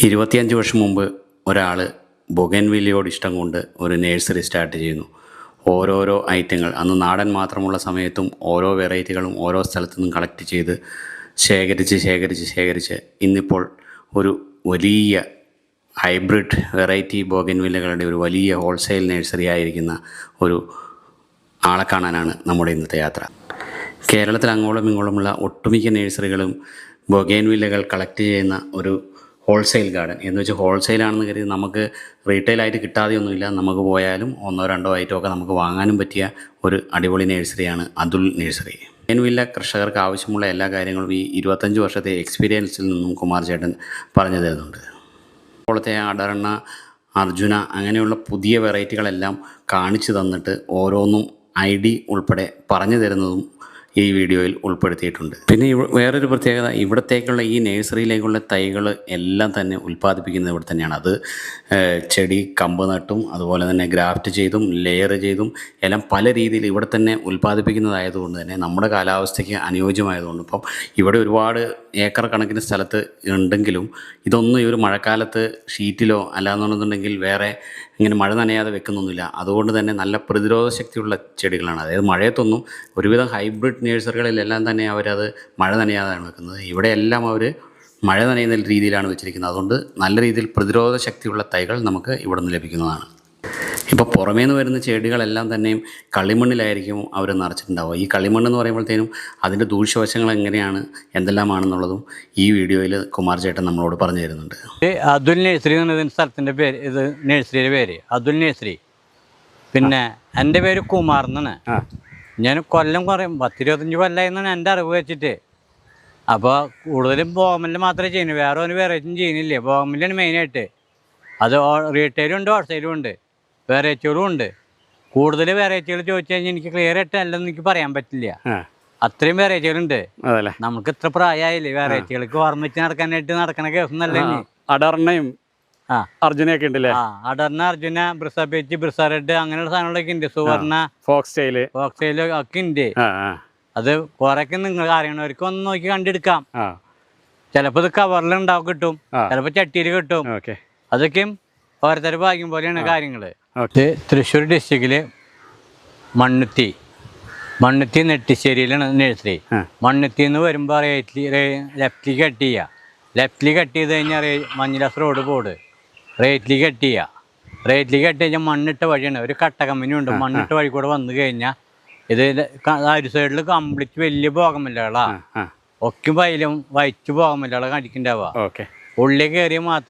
25 വർഷം മുമ്പ് ഒരാൾ ബൊഗൻവില്ലയോട് ഇഷ്ടം കൊണ്ട് ഒരു നഴ്സറി സ്റ്റാർട്ട് ചെയ്യുന്നു. ഓരോരോ ഐറ്റങ്ങൾ അന്ന് നാടൻ മാത്രമുള്ള സമയത്തും ഓരോ വെറൈറ്റികളും ഓരോ സ്ഥലത്തു നിന്നും കളക്ട് ചെയ്ത് ശേഖരിച്ച് ഇന്നിപ്പോൾ ഒരു വലിയ ഹൈബ്രിഡ് വെറൈറ്റി ബൊഗൻവില്ലകളുടെ ഒരു വലിയ ഹോൾസെയിൽ നഴ്സറി ആയിരിക്കുന്ന ഒരു ആളെ കാണാനാണ് നമ്മുടെ ഇന്നത്തെ യാത്ര. കേരളത്തിൽ അങ്ങോളം ഇങ്ങോളമുള്ള ഒട്ടുമിക്ക നഴ്സറികളും ബൊഗൻവില്ലകൾ കളക്ട് ചെയ്യുന്ന ഒരു ഹോൾസെയിൽ ഗാർഡൻ എന്ന് വെച്ചാൽ ഹോൾസെയിലാണെന്ന് കരുതി നമുക്ക് റീറ്റെയിലായിട്ട് കിട്ടാതെയൊന്നുമില്ല. നമുക്ക് പോയാലും ഒന്നോ രണ്ടോ ഐറ്റമൊക്കെ നമുക്ക് വാങ്ങാനും പറ്റിയ ഒരു അടിപൊളി നഴ്സറിയാണ് അതുൽ നഴ്സറി. ബൊഗൻവില്ല കർഷകർക്ക് ആവശ്യമുള്ള എല്ലാ കാര്യങ്ങളും ഈ 25 വർഷത്തെ എക്സ്പീരിയൻസിൽ നിന്നും കുമാർ ചേട്ടൻ പറഞ്ഞു തരുന്നുണ്ട്. ഇപ്പോഴത്തെ അടർണ, അർജുന അങ്ങനെയുള്ള പുതിയ വെറൈറ്റികളെല്ലാം കാണിച്ചു തന്നിട്ട് ഓരോന്നും ID ഉൾപ്പെടെ പറഞ്ഞു തരുന്നതും ഈ വീഡിയോയിൽ ഉൾപ്പെടുത്തിയിട്ടുണ്ട്. പിന്നെ വേറൊരു പ്രത്യേകത, ഇവിടത്തേക്കുള്ള ഈ നഴ്സറിയിലേക്കുള്ള തൈകൾ എല്ലാം തന്നെ ഉൽപ്പാദിപ്പിക്കുന്നത് ഇവിടെ തന്നെയാണ്. അത് ചെടി കമ്പ് നട്ടും അതുപോലെ തന്നെ ഗ്രാഫ്റ്റ് ചെയ്തും ലെയർ ചെയ്തും എല്ലാം പല രീതിയിൽ ഇവിടെ തന്നെ ഉൽപ്പാദിപ്പിക്കുന്നതായതുകൊണ്ട് തന്നെ നമ്മുടെ കാലാവസ്ഥയ്ക്ക് അനുയോജ്യമായതുകൊണ്ട് ഇപ്പം ഇവിടെ ഒരുപാട് ഏക്കർ കണക്കിന് സ്ഥലത്ത് ഉണ്ടെങ്കിലും ഇതൊന്നും ഈ ഒരു മഴക്കാലത്ത് ഷീറ്റിലോ അല്ലാന്നുണ്ടെന്നുണ്ടെങ്കിൽ വേറെ ഇങ്ങനെ മഴ നനയാതെ വെക്കുന്നൊന്നുമില്ല. അതുകൊണ്ട് തന്നെ നല്ല പ്രതിരോധ ശക്തിയുള്ള ചെടികളാണ്. അതായത് മഴയത്തൊന്നും ഒരുവിധം ഹൈബ്രിഡ് നഴ്സറികളിലെല്ലാം തന്നെ അവരത് മഴ നനയാതെയാണ് വെക്കുന്നത്. ഇവിടെയെല്ലാം അവർ മഴ നനയുന്ന രീതിയിലാണ് വെച്ചിരിക്കുന്നത്. അതുകൊണ്ട് നല്ല രീതിയിൽ പ്രതിരോധ ശക്തിയുള്ള തൈകൾ നമുക്ക് ഇവിടെ നിന്ന് ലഭിക്കുന്നതാണ്. ഇപ്പോൾ പുറമേ നിന്ന് വരുന്ന ചെടികളെല്ലാം തന്നെയും കളിമണ്ണിലായിരിക്കും അവർ നിറച്ചിട്ടുണ്ടാവുക. ഈ കളിമണ്ണെന്ന് പറയുമ്പോഴത്തേനും അതിൻ്റെ ദൂഷ്യവശങ്ങൾ എങ്ങനെയാണ് എന്തെല്ലാമാണെന്നുള്ളതും ഈ വീഡിയോയിൽ കുമാർ ചേട്ടൻ നമ്മളോട് പറഞ്ഞു തരുന്നുണ്ട്. അതുൽ നഴ്സറി എന്ന് പറയുന്ന സ്ഥലത്തിൻ്റെ പേര്, ഇത് നഴ്സറിയുടെ പേര് അതുൽ നഴ്സറി. പിന്നെ എൻ്റെ പേര് കുമാർ എന്നാണ്. ഞാൻ കൊല്ലം കുറേ 10-25 കൊല്ലമായി എന്നാണ് എൻ്റെ അറിവ് വെച്ചിട്ട്. അപ്പോൾ കൂടുതലും ബോഗൻവില്ല മാത്രമേ ചെയ്യുന്നു, വേറെ ഒരു വെറൈറ്റിയും ചെയ്യുന്നില്ല. ബോഗൻവില്ലയാണ് മെയിനായിട്ട്. അത് റീറ്റെയിലും ഉണ്ട്, ഹോൾസെയിലും ഉണ്ട്, വെറൈറ്റികളും ഉണ്ട്. കൂടുതൽ വെറൈറ്റികൾ ചോദിച്ചു കഴിഞ്ഞാൽ എനിക്ക് ക്ലിയർ ആയിട്ട് അല്ലെന്ന് എനിക്ക് പറയാൻ പറ്റില്ല. അത്രയും വെറൈറ്റികളുണ്ട്. നമുക്ക് ഇത്ര പ്രായമായില്ലേ വെറൈറ്റികൾക്ക് ഓർമ്മിച്ച് നടക്കാനായിട്ട് നടക്കണ കേസൊന്നല്ലേ. അടർണയും അർജുനയൊക്കെ ഉണ്ടല്ലേ? അടർണ, അർജുന, ബ്രിസബേറ്റ്, ബ്രിസറെഡ് അങ്ങനെയുള്ള സാധനങ്ങളൊക്കെ ഉണ്ട്. സുവർണ, ഫോക്സ്റ്റൈല് ഒക്കെ ഉണ്ട്. അത് കുറെയൊക്കെ നിങ്ങൾ അറിയണവർക്ക് ഒന്ന് നോക്കി കണ്ടെടുക്കാം. ചിലപ്പോൾ ഇത് കവറിലുണ്ടാവും കിട്ടും, ചിലപ്പോൾ ചട്ടിയിൽ കിട്ടും. അതൊക്കെയും ഓരോരുത്തർ ഭാഗ്യം പോലെയാണ് കാര്യങ്ങൾ. തൃശ്ശൂർ ഡിസ്ട്രിക്റ്റിൽ മണ്ണുത്തി നെട്ടിശ്ശേരിയിലാണ് നഴ്സറി. മണ്ണുത്തി നിന്ന് വരുമ്പോൾ ലെഫ്റ്റിൽ കട്ട് ചെയ്യുക. ലെഫ്റ്റിൽ കട്ട് ചെയ്ത് കഴിഞ്ഞാൽ മഞ്ഞിലാസ് റോഡ് പോട് റൈറ്റിൽ കട്ട് ചെയ്യുക. റൈറ്റിൽ കട്ട് കഴിഞ്ഞാൽ മണ്ണിട്ട വഴിയാണ്. ഒരു കട്ട കമ്പനി ഉണ്ട്. മണ്ണിട്ട വഴി കൂടെ വന്നു കഴിഞ്ഞാൽ ഇത് ഒരു സൈഡിൽ കംപ്ലീറ്റ് വലിയ ബോഗൻവില്ലകളാ. ഒക്കെ വയലും വയറ്റ് ബോഗൻവില്ലകളെ കടിക്കുന്നുണ്ടാവുക. ഉള്ളിൽ കയറിയ മാത്രം